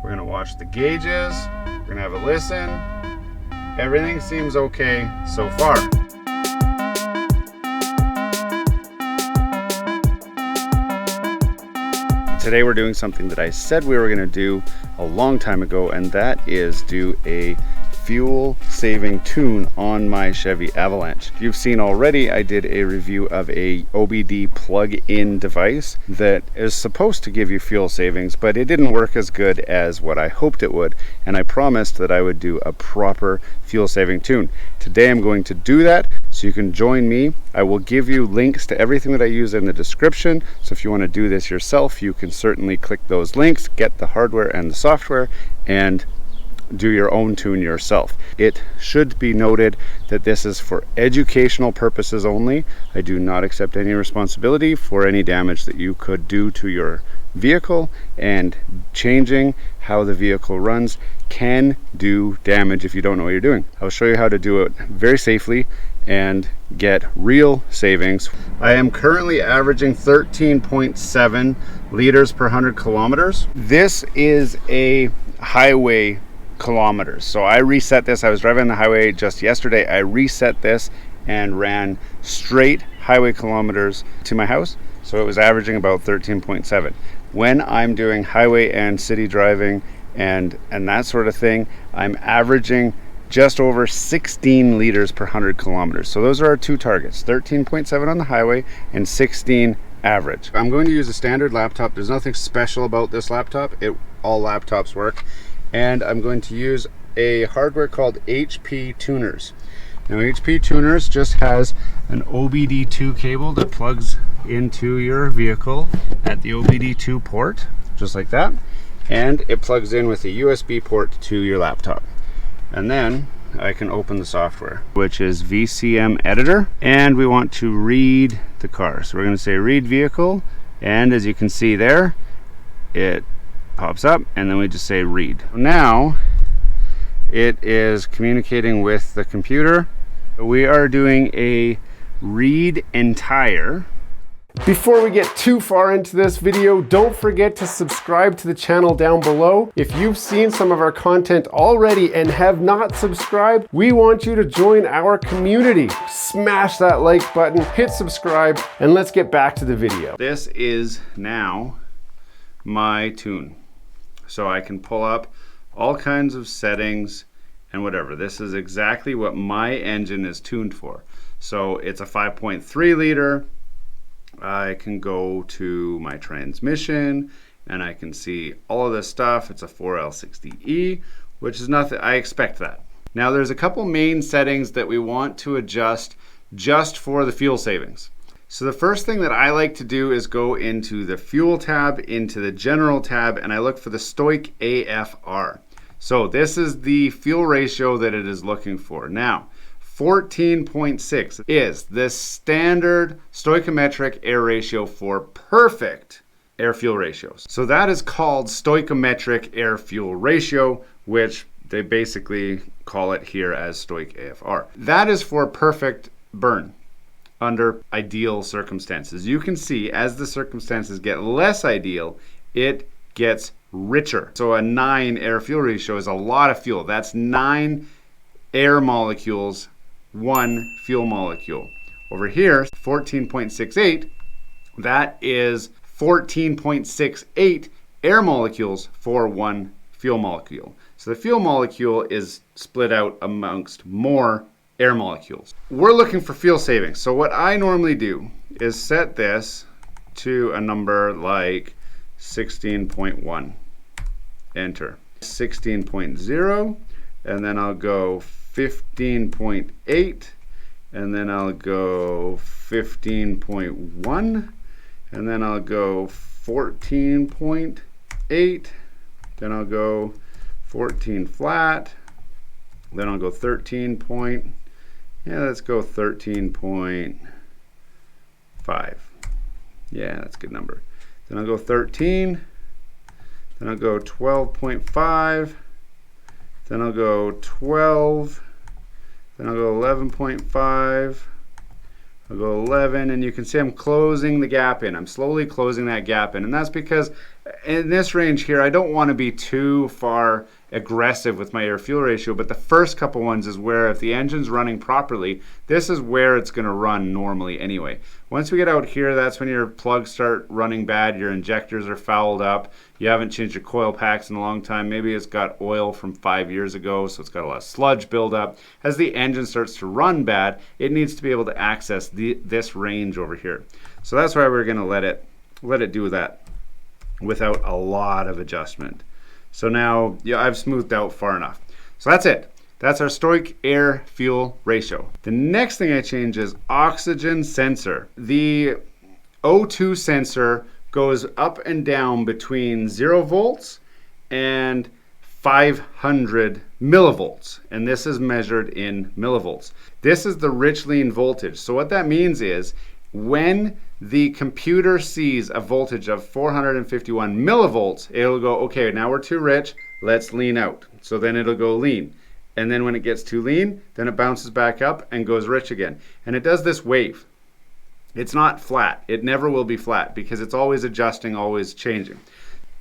We're gonna watch the gauges. We're gonna have a listen. Everything seems okay so far. Today we're doing something that I said we were gonna do a long time ago, and that is do a fuel saving tune on my Chevy Avalanche. You've seen already I did a review of a OBD plug-in device that is supposed to give you fuel savings, but it didn't work as good as what I hoped it would, and I promised that I would do a proper fuel saving tune. Today I'm going to do that, so you can join me. I will give you links to everything that I use in the description, so if you want to do this yourself, you can certainly click those links, get the hardware and the software, and do your own tune yourself. It should be noted that this is for educational purposes only. I do not accept any responsibility for any damage that you could do to your vehicle, and changing how the vehicle runs can do damage if you don't know what you're doing. I'll show you how to do it very safely and get real savings. I am currently averaging 13.7 liters per 100 kilometers. This is a highway kilometers. So I reset this. I was driving on the highway just yesterday. I reset this and ran straight highway kilometers to my house. So it was averaging about 13.7. When I'm doing highway and city driving and that sort of thing, I'm averaging just over 16 liters per 100 kilometers. So those are our two targets, 13.7 on the highway and 16 average. I'm going to use a standard laptop. There's nothing special about this laptop. All laptops work. And I'm going to use a hardware called HP Tuners. Now HP Tuners just has an OBD2 cable that plugs into your vehicle at the OBD2 port, just like that, and it plugs in with a USB port to your laptop. And then I can open the software, which is VCM Editor, and we want to read the car. So we're going to say read vehicle, and as you can see there, it pops up, and then we just say read. Now it is communicating with the computer. We are doing a read entire. Before we get too far into this video, don't forget to subscribe to the channel down below. If you've seen some of our content already and have not subscribed, we want you to join our community. Smash that like button, hit subscribe, and let's get back to the video. This is now my tune. So I can pull up all kinds of settings and whatever. This is exactly what my engine is tuned for. So it's a 5.3 liter. I can go to my transmission and I can see all of this stuff. It's a 4L60E, which is nothing. I expect that. Now there's a couple main settings that we want to adjust just for the fuel savings. So the first thing that I like to do is go into the fuel tab, into the general tab, and I look for the Stoic AFR. So this is the fuel ratio that it is looking for. Now, 14.6 is the standard stoichiometric air ratio for perfect air fuel ratios. So that is called stoichiometric air fuel ratio, which they basically call it here as Stoic AFR. That is for perfect burn under ideal circumstances. You can see as the circumstances get less ideal, it gets richer. So a 9 air fuel ratio is a lot of fuel. That's 9 air molecules, 1 fuel molecule. Over here, 14.68, that is 14.68 air molecules for 1 fuel molecule. So the fuel molecule is split out amongst more air molecules. We're looking for fuel savings. So what I normally do is set this to a number like 16.1. Enter. 16.0, and then I'll go 15.8, and then I'll go 15.1, and then I'll go 14.8, then I'll go 14 flat, then I'll go 13 point, yeah, let's go 13.5. Yeah, that's a good number. Then I'll go 13, then I'll go 12.5, then I'll go 12, then I'll go 11.5, I'll go 11, and you can see I'm closing the gap in. I'm slowly closing that gap in, and that's because in this range here, I don't want to be too far aggressive with my air-fuel ratio, but the first couple ones is where if the engine's running properly, this is where it's going to run normally anyway. Once we get out here, that's when your plugs start running bad, your injectors are fouled up, you haven't changed your coil packs in a long time, maybe it's got oil from 5 years ago, so it's got a lot of sludge buildup. As the engine starts to run bad, it needs to be able to access this range over here. So that's why we're going to let it do that without a lot of adjustment. So now, yeah, I've smoothed out far enough. So that's it. That's our stoic air fuel ratio. The next thing I change is oxygen sensor. The O2 sensor goes up and down between 0 volts and 500 millivolts, and this is measured in millivolts. This is the rich lean voltage. So what that means is when the computer sees a voltage of 451 millivolts, it'll go, okay, now we're too rich, let's lean out. So then it'll go lean. And then when it gets too lean, then it bounces back up and goes rich again. And it does this wave. It's not flat. It never will be flat because it's always adjusting, always changing.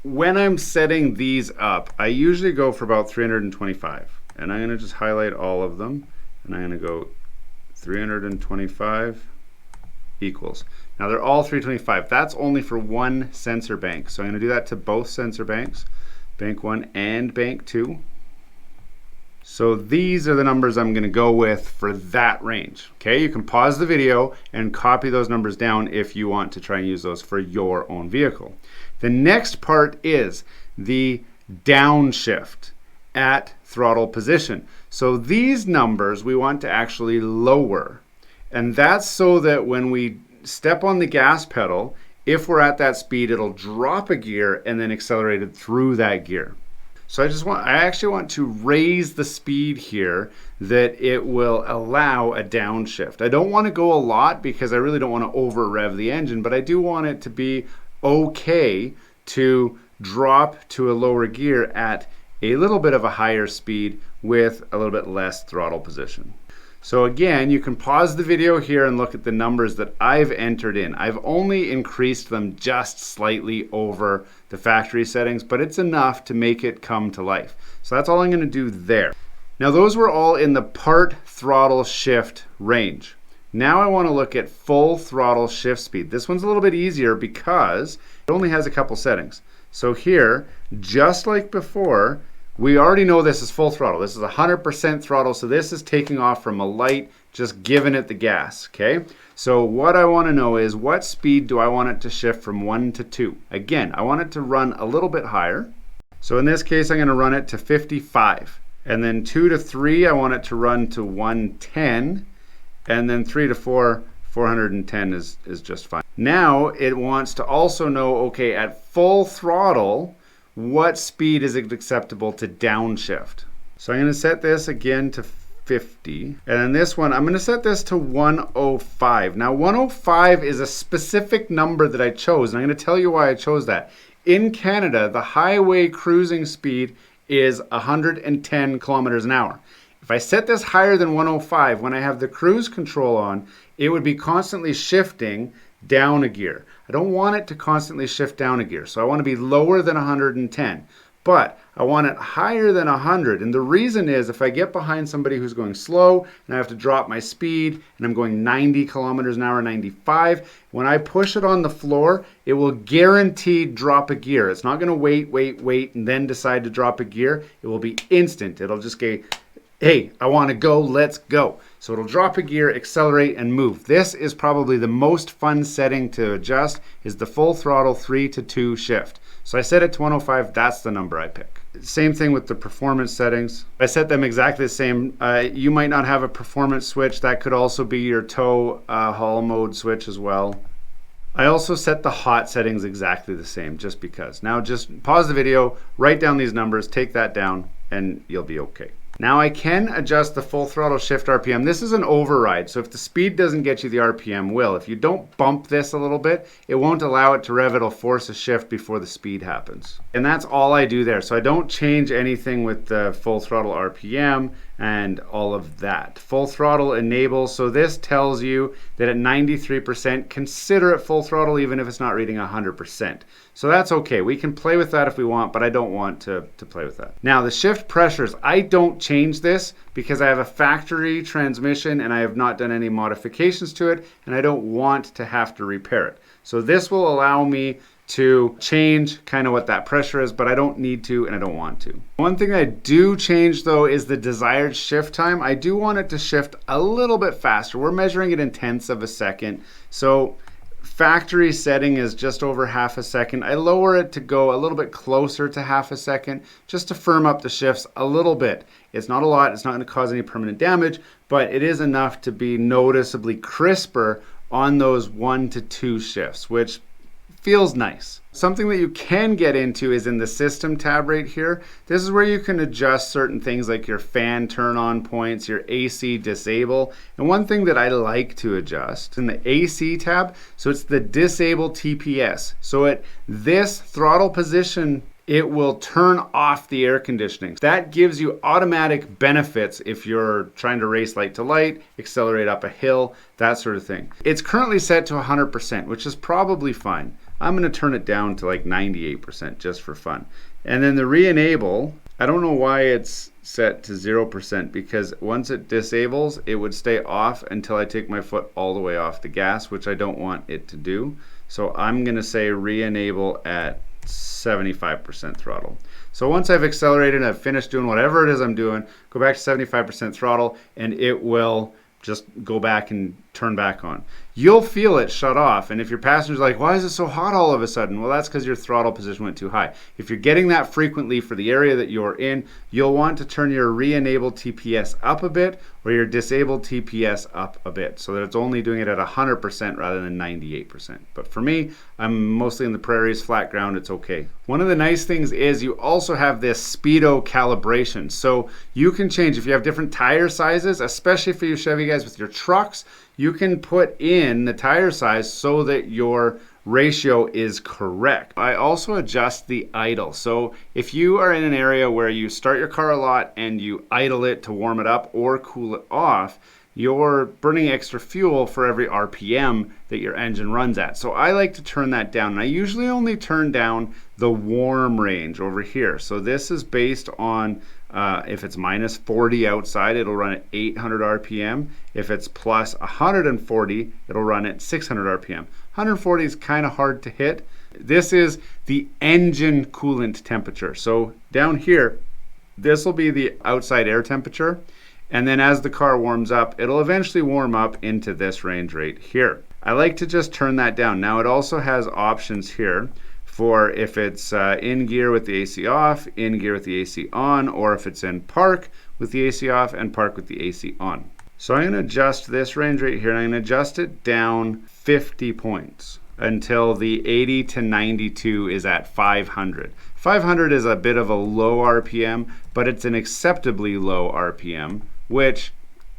When I'm setting these up, I usually go for about 325. And I'm gonna just highlight all of them. And I'm gonna go 325 equals. Now they're all 325. That's only for one sensor bank. So I'm going to do that to both sensor banks, bank 1 and bank 2. So these are the numbers I'm going to go with for that range. Okay, you can pause the video and copy those numbers down if you want to try and use those for your own vehicle. The next part is the downshift at throttle position. So these numbers we want to actually lower. And that's so that when we step on the gas pedal, if we're at that speed, it'll drop a gear and then accelerate it through that gear. So I actually want to raise the speed here that it will allow a downshift. I don't want to go a lot because I really don't want to over rev the engine, but I do want it to be okay to drop to a lower gear at a little bit of a higher speed with a little bit less throttle position. So again, you can pause the video here and look at the numbers that I've entered in. I've only increased them just slightly over the factory settings, but it's enough to make it come to life. So that's all I'm going to do there. Now those were all in the part throttle shift range. Now I want to look at full throttle shift speed. This one's a little bit easier because it only has a couple settings. So here, just like before, we already know this is full throttle. This is 100% throttle, so this is taking off from a light, just giving it the gas, okay? So what I want to know is what speed do I want it to shift from 1 to 2? Again, I want it to run a little bit higher. So in this case, I'm going to run it to 55. And then 2 to 3, I want it to run to 110. And then 3 to 4, 410 is just fine. Now it wants to also know, okay, at full throttle, what speed is it acceptable to downshift? So I'm going to set this again to 50. And then this one, I'm going to set this to 105. Now 105 is a specific number that I chose, and I'm going to tell you why I chose that. In Canada, the highway cruising speed is 110 kilometers an hour. If I set this higher than 105, when I have the cruise control on, it would be constantly shifting down a gear. I don't want it to constantly shift down a gear, so I want to be lower than 110, but I want it higher than 100, and the reason is if I get behind somebody who's going slow and I have to drop my speed and I'm going 90 kilometers an hour, 95, when I push it on the floor, it will guaranteed drop a gear. It's not going to wait, and then decide to drop a gear. It will be instant. It'll just go, hey, I want to go, let's go. So it'll drop a gear, accelerate, and move. This is probably the most fun setting to adjust, is the full throttle 3 to 2 shift. So I set it to 105, that's the number I pick. Same thing with the performance settings. I set them exactly the same. You might not have a performance switch. That could also be your tow haul mode switch as well. I also set the hot settings exactly the same, just because. Now just pause the video, write down these numbers, take that down, and you'll be okay. Now I can adjust the full throttle shift RPM. This is an override, so if the speed doesn't get you, the RPM will. If you don't bump this a little bit, it won't allow it to rev, it'll force a shift before the speed happens. And that's all I do there. So I don't change anything with the full throttle RPM. and all of that. Full throttle enable, so this tells you that at 93%, consider it full throttle even if it's not reading 100%. So that's okay. We can play with that if we want, but I don't want to play with that. Now the shift pressures, I don't change this because I have a factory transmission and I have not done any modifications to it, and I don't want to have to repair it. So this will allow me to change kind of what that pressure is, but I don't need to and I don't want to. One thing I do change though is the desired shift time. I do want it to shift a little bit faster. We're measuring it in tenths of a second. So factory setting is just over half a second. I lower it to go a little bit closer to half a second just to firm up the shifts a little bit. It's not a lot, it's not going to cause any permanent damage, but it is enough to be noticeably crisper on those 1 to 2 shifts, which feels nice. Something that you can get into is in the system tab right here. This is where you can adjust certain things like your fan turn on points, your AC disable. And one thing that I like to adjust in the AC tab, so it's the disable TPS. So at this throttle position, it will turn off the air conditioning. That gives you automatic benefits if you're trying to race light to light, accelerate up a hill, that sort of thing. It's currently set to 100%, which is probably fine. I'm going to turn it down to like 98% just for fun. And then the re-enable, I don't know why it's set to 0% because once it disables, it would stay off until I take my foot all the way off the gas, which I don't want it to do. So I'm going to say re-enable at 75% throttle. So once I've accelerated and I've finished doing whatever it is I'm doing, go back to 75% throttle and it will just go back and turn back on. You'll feel it shut off, and if your passenger's like, why is it so hot all of a sudden? Well, that's because your throttle position went too high. If you're getting that frequently for the area that you're in, you'll want to turn your re-enabled TPS up a bit or your disabled TPS up a bit so that it's only doing it at 100% rather than 98%. But for me, I'm mostly in the prairies, flat ground, it's okay. One of the nice things is you also have this speedo calibration. So you can change if you have different tire sizes, especially for you Chevy guys with your trucks, you can put in the tire size so that your ratio is correct. I also adjust the idle. So if you are in an area where you start your car a lot and you idle it to warm it up or cool it off, you're burning extra fuel for every RPM that your engine runs at. So I like to turn that down. And I usually only turn down the warm range over here. So this is based on if it's minus 40 outside, it'll run at 800 RPM. If it's plus 140, it'll run at 600 RPM. 140 is kind of hard to hit. This is the engine coolant temperature. So down here, this will be the outside air temperature. And then as the car warms up, it'll eventually warm up into this range right here. I like to just turn that down. Now it also has options here for if it's in gear with the AC off, in gear with the AC on, or if it's in park with the AC off and park with the AC on. So I'm going to adjust this range right here and I'm going to adjust it down 50 points until the 80 to 92 is at 500. 500 is a bit of a low RPM, but it's an acceptably low RPM, which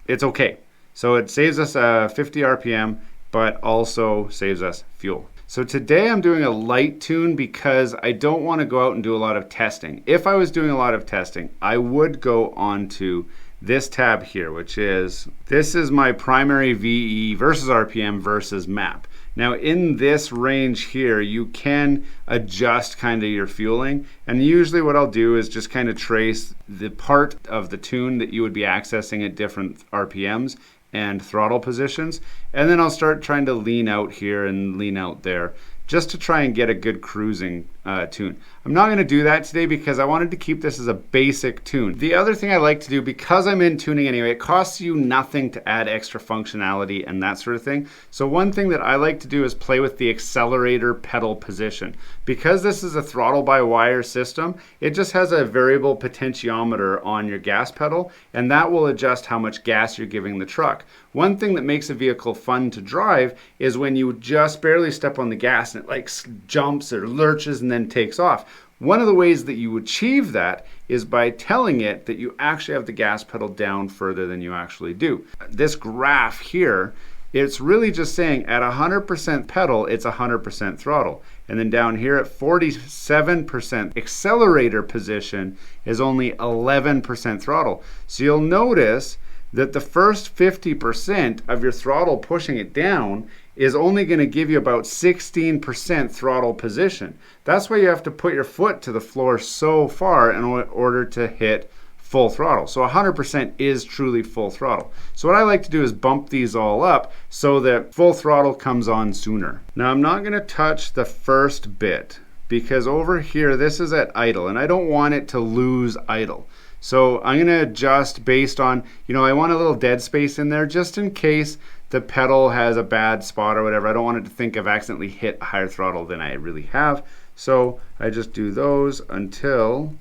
it's okay. So it saves us 50 RPM, but also saves us fuel. So today I'm doing a light tune because I don't want to go out and do a lot of testing. If I was doing a lot of testing, I would go onto this tab here, which is, this is my primary VE versus RPM versus map. Now in this range here, you can adjust kind of your fueling. And usually what I'll do is just kind of trace the part of the tune that you would be accessing at different RPMs and throttle positions. And then I'll start trying to lean out here and lean out there just to try and get a good cruising tune. I'm not going to do that today because I wanted to keep this as a basic tune. The other thing I like to do, because I'm in tuning anyway, it costs you nothing to add extra functionality and that sort of thing. So one thing that I like to do is play with the accelerator pedal position. Because this is a throttle by wire system, it just has a variable potentiometer on your gas pedal, and that will adjust how much gas you're giving the truck. One thing that makes a vehicle fun to drive is when you just barely step on the gas and it like jumps or lurches and then takes off. One of the ways that you achieve that is by telling it that you actually have the gas pedal down further than you actually do. This graph here it's really just saying at 100% pedal, it's 100% throttle. And then down here at 47% accelerator position is only 11% throttle. So you'll notice that the first 50% of your throttle pushing it down is only going to give you about 16% throttle position. That's why you have to put your foot to the floor so far in order to hit full throttle. So 100% is truly full throttle. So what I like to do is bump these all up so that full throttle comes on sooner. Now I'm not going to touch the first bit because over here this is at idle and I don't want it to lose idle. So I'm going to adjust based on, I want a little dead space in there just in case the pedal has a bad spot or whatever. I don't want it to think I've accidentally hit a higher throttle than I really have. So I just do those until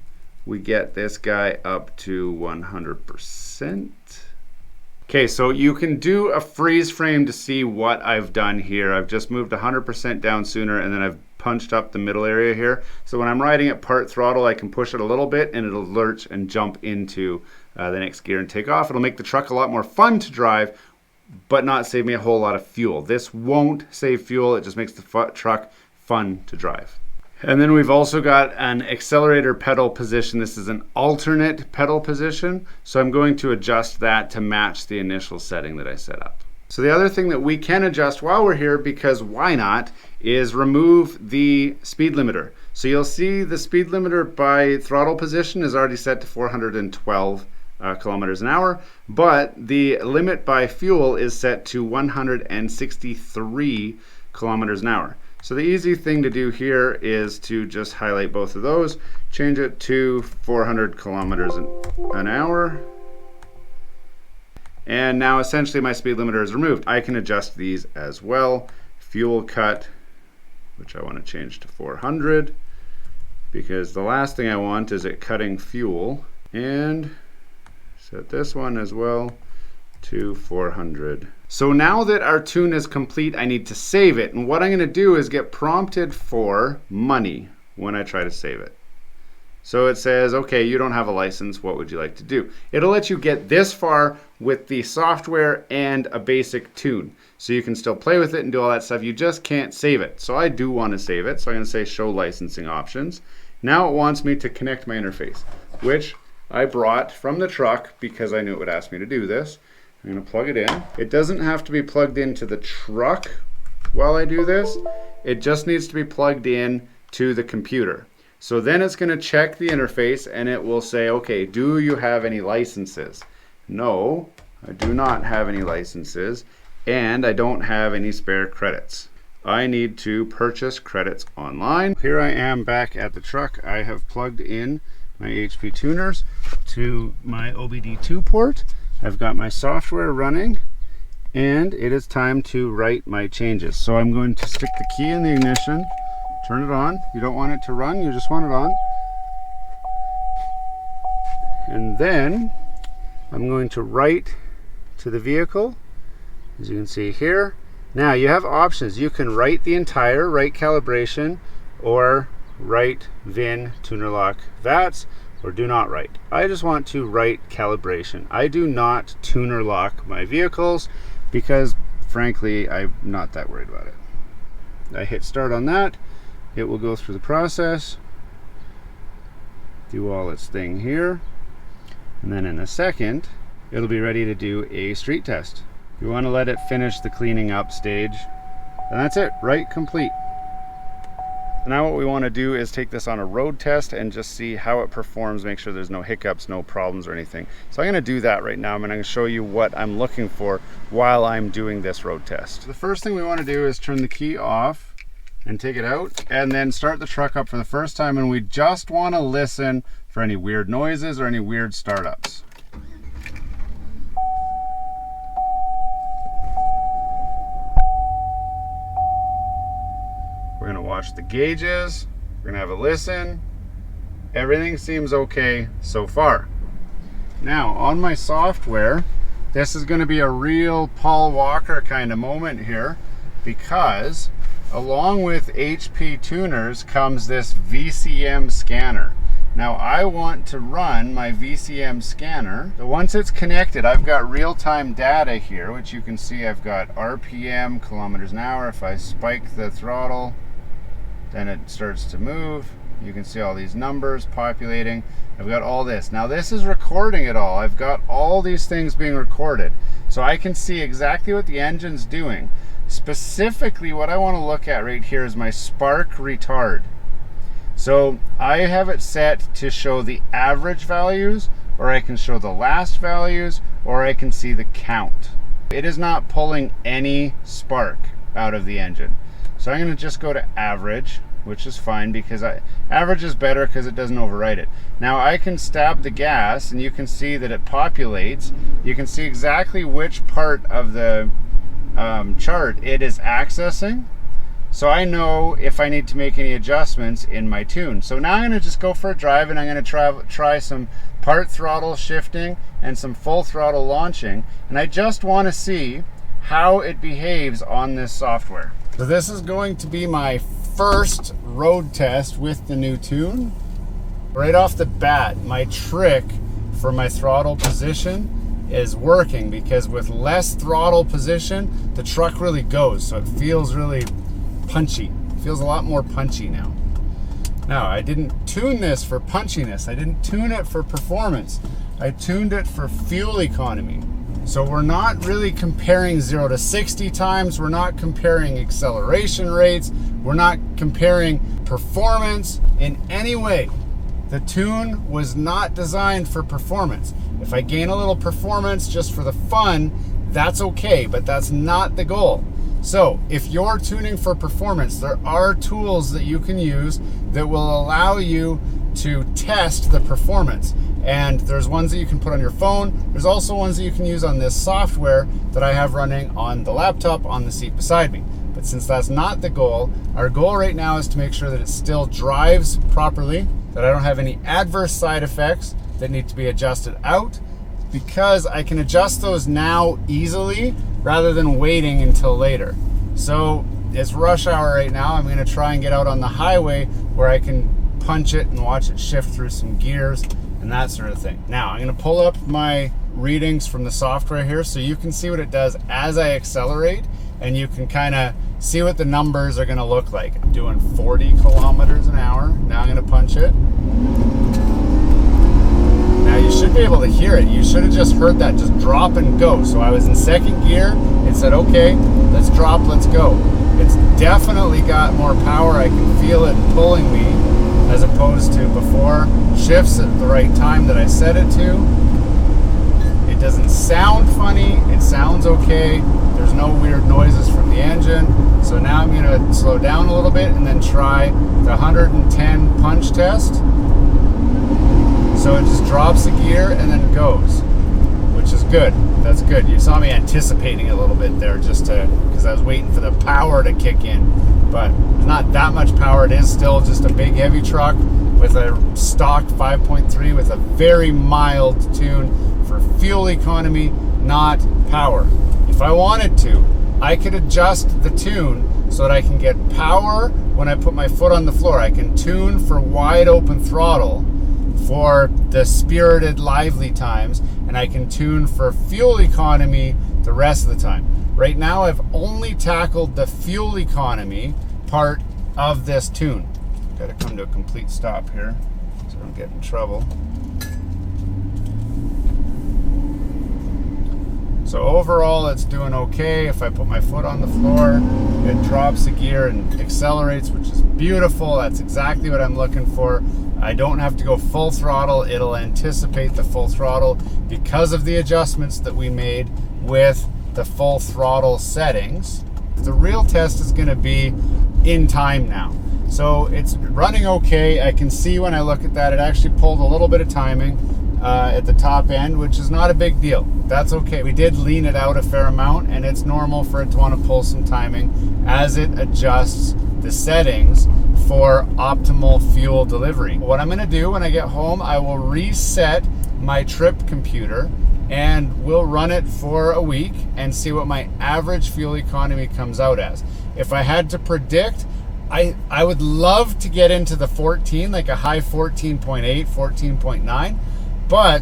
we get this guy up to 100%. Okay, so you can do a freeze frame to see what I've done here. I've just moved 100% down sooner and then I've punched up the middle area here. So when I'm riding at part throttle, I can push it a little bit and it'll lurch and jump into the next gear and take off. It'll make the truck a lot more fun to drive, but not save me a whole lot of fuel. This won't save fuel, it just makes the truck fun to drive. And then we've also got an accelerator pedal position. This is an alternate pedal position. So I'm going to adjust that to match the initial setting that I set up. So the other thing that we can adjust while we're here, because why not, is remove the speed limiter. So you'll see the speed limiter by throttle position is already set to 412 kilometers an hour, but the limit by fuel is set to 163 kilometers an hour. So the easy thing to do here is to just highlight both of those, change it to 400 kilometers an hour. And now essentially my speed limiter is removed. I can adjust these as well. Fuel cut, which I want to change to 400 because the last thing I want is it cutting fuel. And set this one as well to 400. So now that our tune is complete, I need to save it. And what I'm going to do is get prompted for money when I try to save it. So it says, okay, you don't have a license. What would you like to do? It'll let you get this far with the software and a basic tune. So you can still play with it and do all that stuff. You just can't save it. So I do want to save it. So I'm going to say show licensing options. Now it wants me to connect my interface, which I brought from the truck because I knew it would ask me to do this. I'm going to plug it in. It doesn't have to be plugged into the truck while I do this. It just needs to be plugged in to the computer. So then it's going to check the interface and it will say, okay, do you have any licenses? No, I do not have any licenses and I don't have any spare credits. I need to purchase credits online. Here I am back at the truck. I have plugged in my HP tuners to my OBD2 port. I've got my software running and it is time to write my changes. So I'm going to stick the key in the ignition, turn it on. You don't want it to run, you just want it on. And then I'm going to write to the vehicle, as you can see here. Now you have options. You can write the entire, write calibration, or write VIN, tuner lock, VATS, or do not write. I just want to write calibration. I do not tuner lock my vehicles because frankly I'm not that worried about it. I hit start on that. It will go through the process, do all its thing here, and then in a second it'll be ready to do a street test. You want to let it finish the cleaning up stage, and that's it, write complete. Now what we want to do is take this on a road test and just see how it performs, make sure there's no hiccups, no problems or anything. So I'm going to do that right now. I'm going to show you what I'm looking for while I'm doing this road test. The first thing we want to do is turn the key off and take it out and then start the truck up for the first time, and we just want to listen for any weird noises or any weird startups. We're going to watch the gauges, we're going to have a listen. Everything seems okay so far. Now on my software, this is going to be a real Paul Walker kind of moment here, because along with HP tuners comes this VCM scanner. Now I want to run my VCM scanner. So once it's connected, I've got real-time data here, which you can see I've got RPM, kilometers an hour. If I spike the throttle, then it starts to move. You can see all these numbers populating. I've got all this. Now this is recording it all. I've got all these things being recorded. So I can see exactly what the engine's doing. Specifically, what I want to look at right here is my spark retard. So I have it set to show the average values, or I can show the last values, or I can see the count. It is not pulling any spark out of the engine. So I'm going to just go to average, which is fine because average is better because it doesn't overwrite it. Now I can stab the gas and you can see that it populates. You can see exactly which part of the chart it is accessing. So I know if I need to make any adjustments in my tune. So now I'm going to just go for a drive and I'm going to try some part throttle shifting and some full throttle launching. And I just want to see how it behaves on this software. So this is going to be my first road test with the new tune. Right off the bat, my trick for my throttle position is working because with less throttle position, the truck really goes. So it feels really punchy. It feels a lot more punchy now. Now, I didn't tune this for punchiness. I didn't tune it for performance. I tuned it for fuel economy. So we're not really comparing 0 to 60 times. We're not comparing acceleration rates. We're not comparing performance in any way. The tune was not designed for performance. If I gain a little performance just for the fun, that's okay, but that's not the goal. So if you're tuning for performance, there are tools that you can use that will allow you to test the performance. And there's ones that you can put on your phone. There's also ones that you can use on this software that I have running on the laptop on the seat beside me. But since that's not the goal, our goal right now is to make sure that it still drives properly, that I don't have any adverse side effects that need to be adjusted out, because I can adjust those now easily rather than waiting until later. So it's rush hour right now. I'm going to try and get out on the highway where I can punch it and watch it shift through some gears and that sort of thing. Now I'm going to pull up my readings from the software here so you can see what it does as I accelerate, and you can kind of see what the numbers are going to look like. I'm doing 40 kilometers an hour. Now I'm going to punch it. Now you should be able to hear it. You should have just heard that just drop and go. So I was in second gear. It said, okay, let's drop, let's go. It's definitely got more power. I can feel it pulling me as opposed to before. Shifts at the right time that I set it to. It doesn't sound funny. It sounds okay. There's no weird noises from the engine. So now I'm going to slow down a little bit and then try the 110 punch test. So it just drops a gear and then goes, which is good. That's good. You saw me anticipating a little bit there just because I was waiting for the power to kick in. But there's not that much power. It is still just a big heavy truck with a stock 5.3 with a very mild tune for fuel economy, not power. If I wanted to, I could adjust the tune so that I can get power when I put my foot on the floor. I can tune for wide open throttle for the spirited, lively times, and I can tune for fuel economy the rest of the time. Right now, I've only tackled the fuel economy part of this tune. Got to come to a complete stop here so I don't get in trouble. So overall, it's doing okay. If I put my foot on the floor, it drops a gear and accelerates, which is beautiful. That's exactly what I'm looking for. I don't have to go full throttle. It'll anticipate the full throttle because of the adjustments that we made with the full throttle settings. The real test is going to be in time now. So it's running okay. I can see when I look at that, it actually pulled a little bit of timing at the top end, which is not a big deal. That's okay. We did lean it out a fair amount, and it's normal for it to want to pull some timing as it adjusts the settings for optimal fuel delivery. What I'm going to do when I get home, I will reset my trip computer and we'll run it for a week and see what my average fuel economy comes out as. If I had to predict, I would love to get into the 14, like a high 14.8, 14.9, but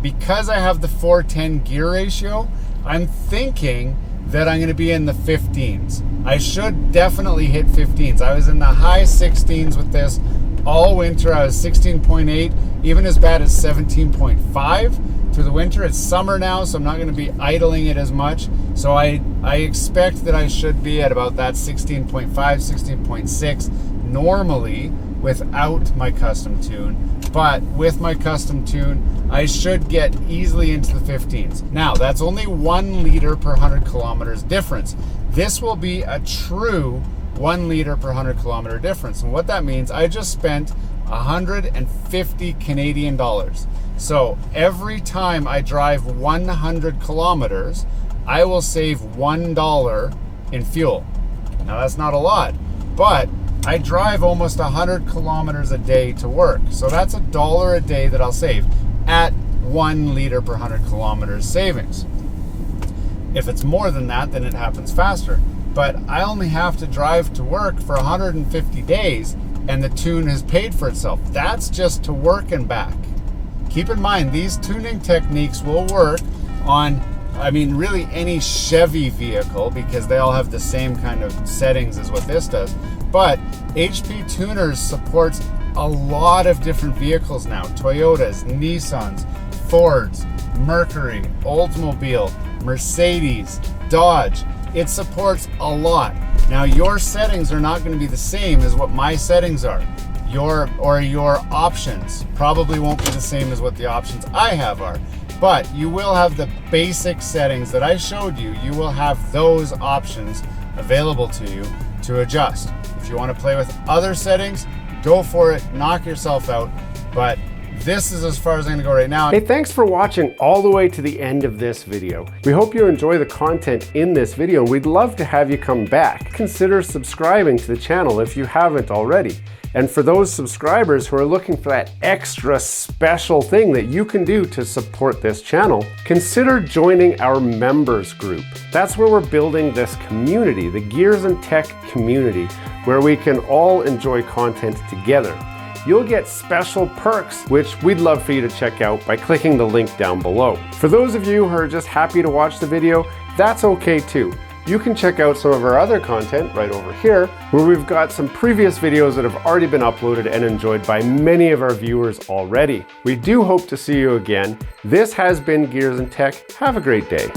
because I have the 410 gear ratio, I'm thinking that I'm going to be in the 15s. I should definitely hit 15s. I was in the high 16s with this all winter. I was 16.8, even as bad as 17.5 through the winter. It's summer now, so I'm not going to be idling it as much. So I expect that I should be at about that 16.5, 16.6 normally without my custom tune. But with my custom tune, I should get easily into the 15s. Now, that's only 1 liter per 100 kilometers difference. This will be a true 1 liter per 100 kilometer difference. And what that means, I just spent 150 Canadian dollars. So every time I drive 100 kilometers, I will save $1 in fuel. Now, that's not a lot, but I drive almost 100 kilometers a day to work. So that's $1 a day that I'll save at 1 liter per 100 kilometers savings. If it's more than that, then it happens faster. But I only have to drive to work for 150 days and the tune has paid for itself. That's just to work and back. Keep in mind, these tuning techniques will work on, really any Chevy vehicle because they all have the same kind of settings as what this does. But HP Tuners supports a lot of different vehicles now. Toyotas, Nissans, Fords, Mercury, Oldsmobile, Mercedes, Dodge. It supports a lot. Now, your settings are not going to be the same as what my settings are. Your options probably won't be the same as what the options I have are. But you will have the basic settings that I showed you. You will have those options available to you to adjust. If you want to play with other settings, go for it, knock yourself out. But this is as far as I'm gonna go right now. Hey, thanks for watching all the way to the end of this video. We hope you enjoy the content in this video. We'd love to have you come back. Consider subscribing to the channel if you haven't already. And for those subscribers who are looking for that extra special thing that you can do to support this channel, consider joining our members group. That's where we're building this community, the Gears and Tech community, where we can all enjoy content together. You'll get special perks, which we'd love for you to check out by clicking the link down below. For those of you who are just happy to watch the video, that's okay too. You can check out some of our other content right over here, where we've got some previous videos that have already been uploaded and enjoyed by many of our viewers already. We do hope to see you again. This has been Gears and Tech. Have a great day.